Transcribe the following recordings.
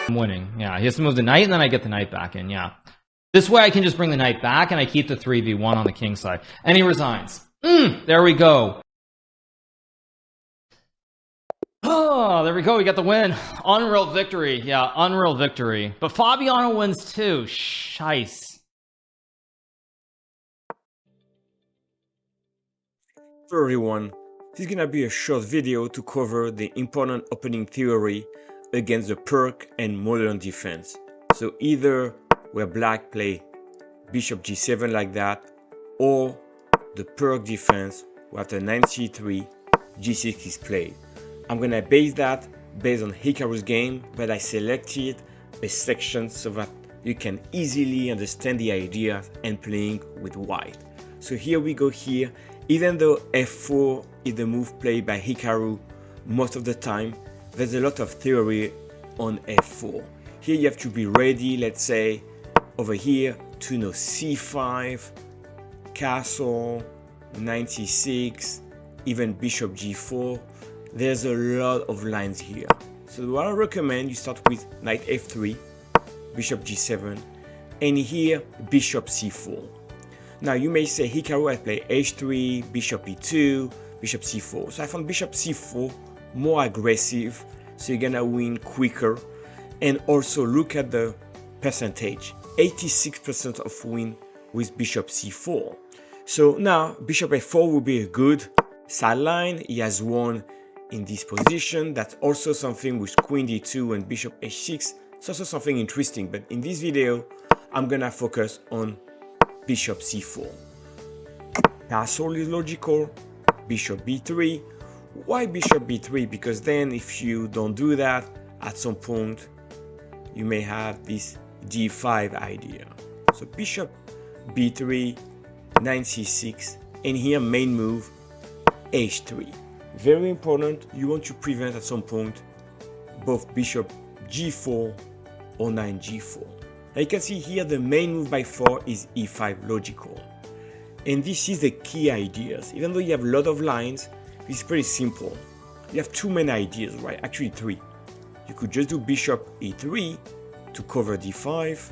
I'm winning. Yeah, he has to move the knight, and then I get the knight back in. Yeah. This way I can just bring the knight back, and I keep the 3v1 on the king side. And he resigns. There we go. Oh, there we go. We got the win. Unreal victory. Yeah, unreal victory. But Fabiano wins too. Shice. Hello everyone. This is gonna be a short video to cover the important opening theory against the Pirc and modern defense. So either where black play bishop g7 like that, or the Pirc defense where the Nf3 G6 is played. I'm gonna base that based on Hikaru's game, but I selected a section so that you can easily understand the ideas and playing with white. So here we go here. Even though f4 is the move played by Hikaru most of the time, there's a lot of theory on f4. Here you have to be ready, let's say, over here to know c5, castle, 96, even bishop g4. There's a lot of lines here. So what I recommend, you start with knight f3, bishop g7, and here bishop c4. Now you may say Hikaru I play h3, bishop e2, bishop c4. So I found bishop c4 more aggressive, so you're gonna win quicker. And also look at the percentage, 86% of win with bishop c4. So now bishop f4 will be a good sideline. He has won in this position. That's also something with queen d2 and bishop h6. It's also something interesting, but in this video I'm gonna focus on bishop c4. Castle is logical, bishop b3. Why bishop b3? Because then if you don't do that, at some point you may have this d5 idea. So bishop b3, knight c6, and here main move h3. Very important, you want to prevent at some point both bishop g4 or knight g4. Now you can see here the main move by 4 is e5 logical. And this is the key ideas. Even though you have a lot of lines, it's pretty simple. You have two main ideas, right? Actually three. You could just do bishop e3 to cover d5,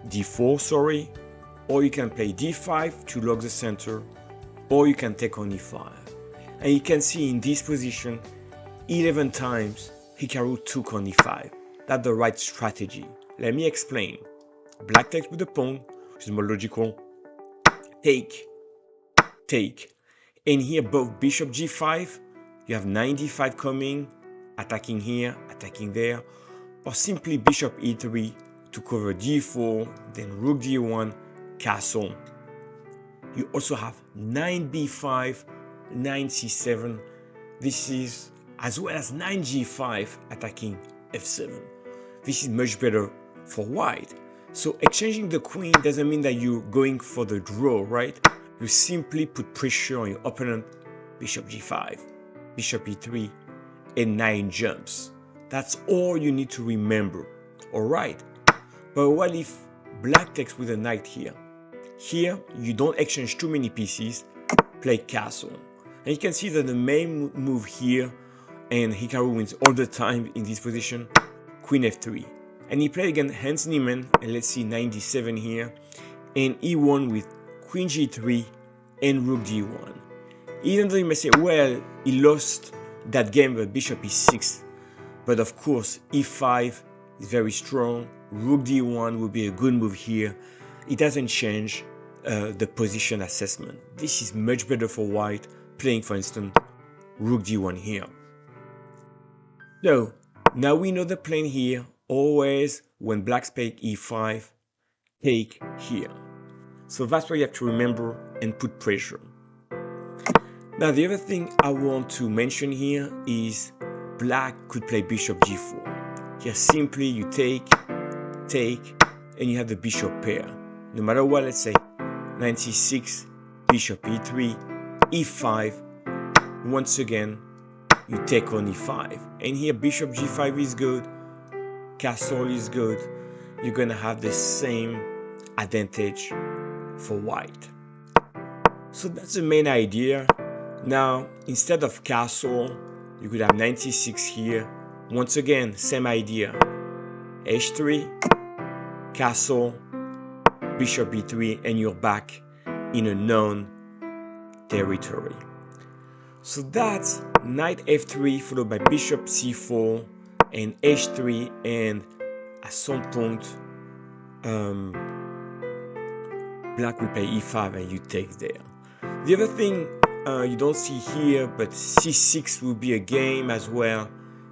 d4, sorry, or you can play d5 to lock the center, or you can take on e5. And you can see in this position, 11 times Hikaru took on e5. That's the right strategy. Let me explain. Black takes with the pawn, which is more logical. Take, take. And here both bishop g5, you have 95 coming, attacking here, attacking there. Or simply bishop e3 to cover d4, then rook d1, castle. You also have 9b5, 9c7. This is as well as 9g5 attacking f7. This is much better for white. So exchanging the queen doesn't mean that you're going for the draw, right? You simply put pressure on your opponent. Bishop g5, bishop e3, and 9 jumps. That's all you need to remember. Alright, but what if black takes with a knight here? Here, you don't exchange too many pieces, play castle. And you can see that the main move here, and Hikaru wins all the time in this position, queen f3. And he played against Hans Niemann, and let's see 97 here, and he won with queen g3 and rook d1. Even though you may say, well, he lost that game with bishop e6, but of course e5 is very strong, rook d1 will be a good move here. It doesn't change the position assessment. This is much better for white, playing for instance rook d1 here. So now we know the plan here. Always when black plays e5, take here. So that's what you have to remember and put pressure. Now the other thing I want to mention here is black could play bishop g4. Here simply you take, and you have the bishop pair. No matter what, let's say 96, bishop e3, e5, once again you take on e5. And here bishop g5 is good, castle is good. You're gonna have the same advantage for white. So that's the main idea. Now instead of castle, you could have 96 here. Once again, same idea. h3, castle, bishop b3, and you're back in a known territory. So that's knight f3 followed by bishop c4 and h3, and at some point black will play e5 and you take there. The other thing you don't see here, but c6 will be a game as well.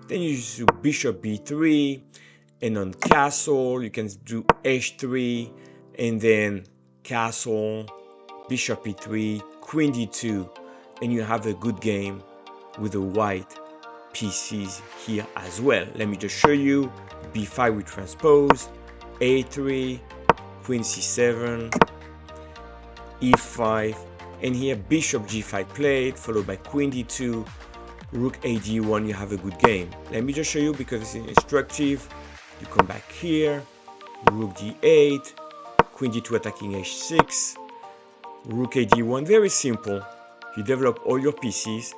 Then you just do bishop b3, and on castle you can do h3, and then castle, bishop e3, queen d2, and you have a good game with the white pieces here as well. Let me just show you. b5 with transpose, a3, queen c7, e5, and here bishop g5 played, followed by queen d2, rook a d1. You have a good game. Let me just show you because it's instructive. You come back here, rook d8, queen d2 attacking h6, rook a d1. Very simple. You develop all your pieces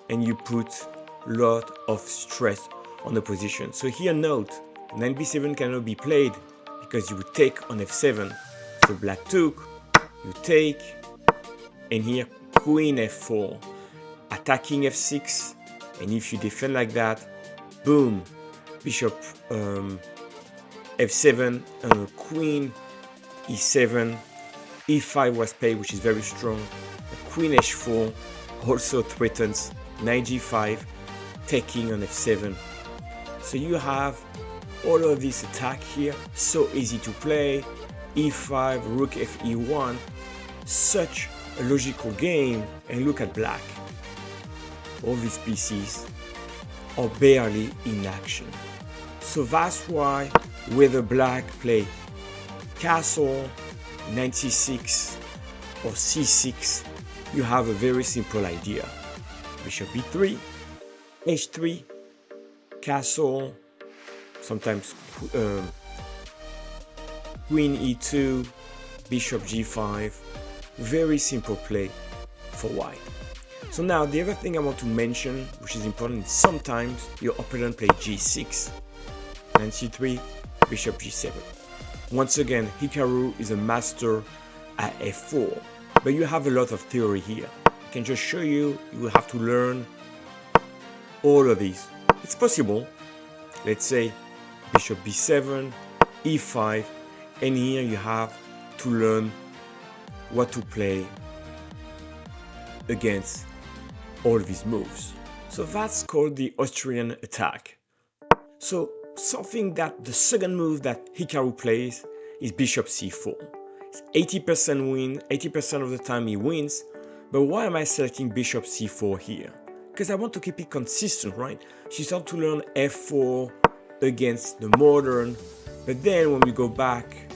and you put a lot of stress on the position. So here note, knight b7 cannot be played because you would take on f7. So black took, you take, and here queen f4, attacking f6, and if you defend like that, boom, bishop f7, queen e7, e5 was played, which is very strong. Queen h4 also threatens knight g5, taking on f7. So you have all of this attack here, so easy to play. e5, rook fe1, such a logical game. And look at black, all these pieces are barely in action. So that's why whether black play castle, knight c6 or c6, you have a very simple idea. Bishop b3, h3, castle, sometimes queen e2, bishop g5. Very simple play for white. So now the other thing I want to mention, which is important, is sometimes your opponent plays g6, knight c3, bishop g7. Once again, Hikaru is a master at f4, but you have a lot of theory here. I can just show you, you will have to learn all of these. It's possible. Let's say bishop b7, e5, and here you have to learn what to play against all these moves. So that's called the Austrian attack. So something that the second move that Hikaru plays is bishop c4. It's 80% win, 80% of the time he wins. But why am I selecting bishop c4 here? Because I want to keep it consistent, right? You start to learn f4 against the modern, but then when we go back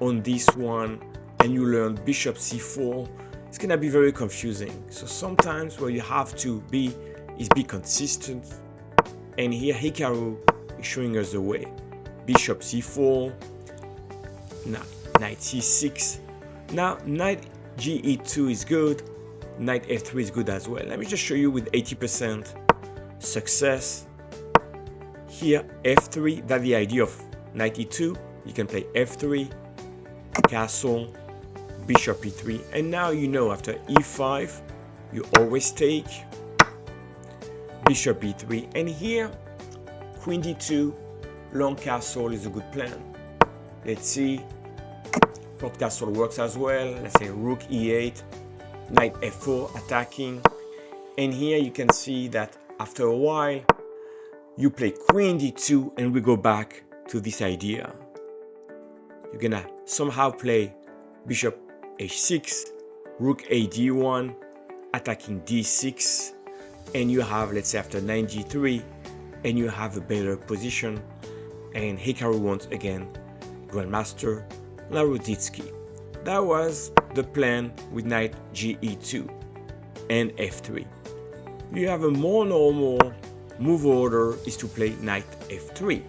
on this one and you learn bishop c4, it's gonna be very confusing. So sometimes what you have to be is be consistent, and here Hikaru is showing us the way. Bishop c4, knight c6. Now knight ge2 is good, knight f3 is good as well. Let me just show you with 80% success. Here f3, that's the idea of knight e2. You can play f3, castle, bishop e3, and now you know after e5 you always take, bishop e3, and here queen d2, long castle is a good plan. Let's see, short castle works as well. Let's say rook e8, knight f4 attacking, and here you can see that after a while you play queen d2 and we go back to this idea. You're gonna somehow play bishop h6, rook a d1, attacking d6, and you have, let's say, after knight g3, and you have a better position. And Hikaru once again, Grandmaster Laruditsky. That was the plan with knight ge2 and f3. You have a more normal move order is to play knight f3.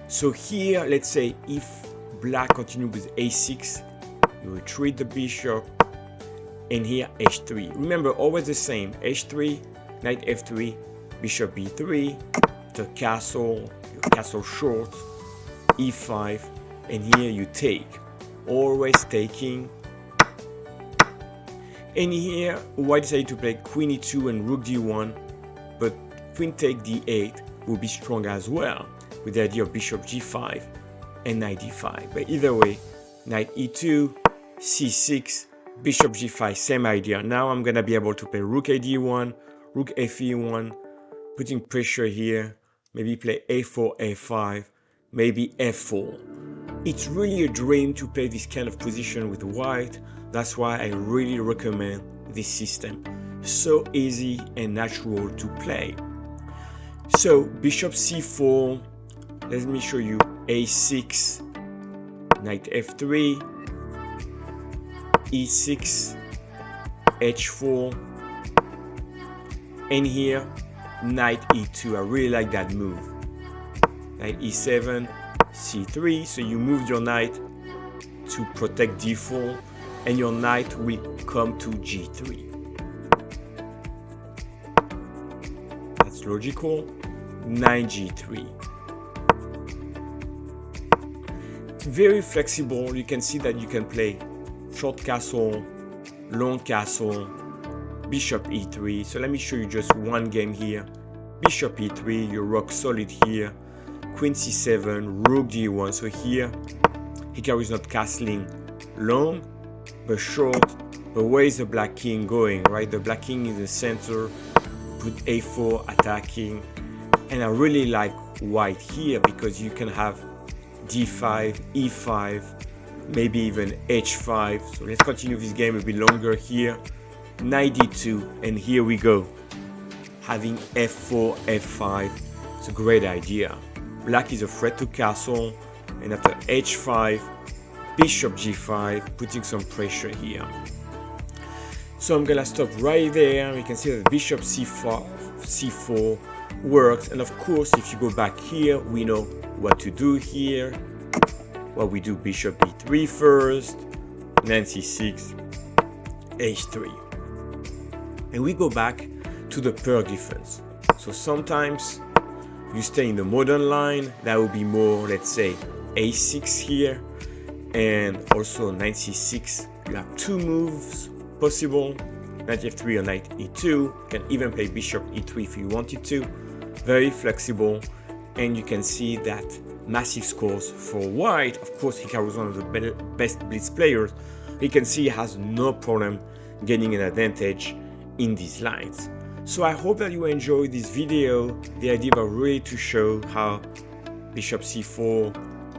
So here, let's say if black continues with a6, you retreat the bishop, and here h3. Remember, always the same, h3, knight f3, bishop b3, the castle, your castle short, e5, and here you take, always taking. And here white decided to play queen e2 and rook d1, but queen take d8 will be strong as well, with the idea of bishop g5 and knight d5. But either way, knight e2, c6, bishop g5, same idea. Now I'm gonna be able to play rook a d1, rook fe1, putting pressure here, maybe play a4, a5, maybe f4. It's really a dream to play this kind of position with white. That's why I really recommend this system. So easy and natural to play. So bishop c4, let me show you a6, knight f3, e6, h4, and here knight e2. I really like that move. Knight e7, c3, so you move your knight to protect d4, and your knight will come to g3. That's logical. Knight g3. It's very flexible. You can see that you can play short castle, long castle, bishop e3. So let me show you just one game here. Bishop e3, you're rock solid here. Queen c7, rook d1. So here Hikaru is not castling long but short. But where is the black king going, right? The black king in the center, put a4 attacking. And I really like white here because you can have d5, e5, maybe even h5. So let's continue this game a bit longer here. Knight d2, and here we go. Having f4, f5. It's a great idea. Black is afraid to castle, and after h5, bishop g5, putting some pressure here. So I'm gonna stop right there. You can see that bishop c4 works, and of course if you go back here, we know what to do here. Well, we do bishop b3 first, then c6, h3, and we go back to the Pirc defense. So sometimes you stay in the modern line, that would be more, let's say, a6 here, and also knight c6. You have two moves possible, knight f3 or knight e2. You can even play bishop e3 if you wanted to. Very flexible, and you can see that massive scores for white. Of course, Hikaru is one of the best blitz players. You can see he has no problem gaining an advantage in these lines. So I hope that you enjoyed this video. The idea was really to show how bishop c4,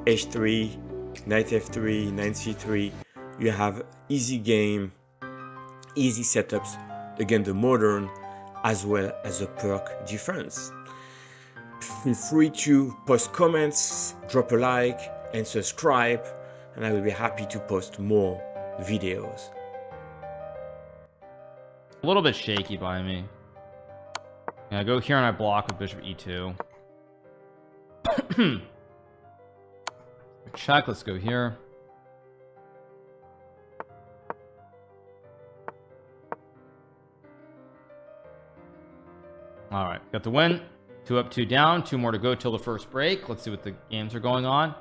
h3, knight f3, knight c3, you have easy game, easy setups against the modern as well as the Pirc defense. Feel free to post comments, drop a like and subscribe, and I will be happy to post more videos. A little bit shaky by me. Yeah, I go here and I block with bishop e2. Check, let's go here. All right, got the win. 2 up, 2 down, 2 more to go till the first break. Let's see what the games are going on.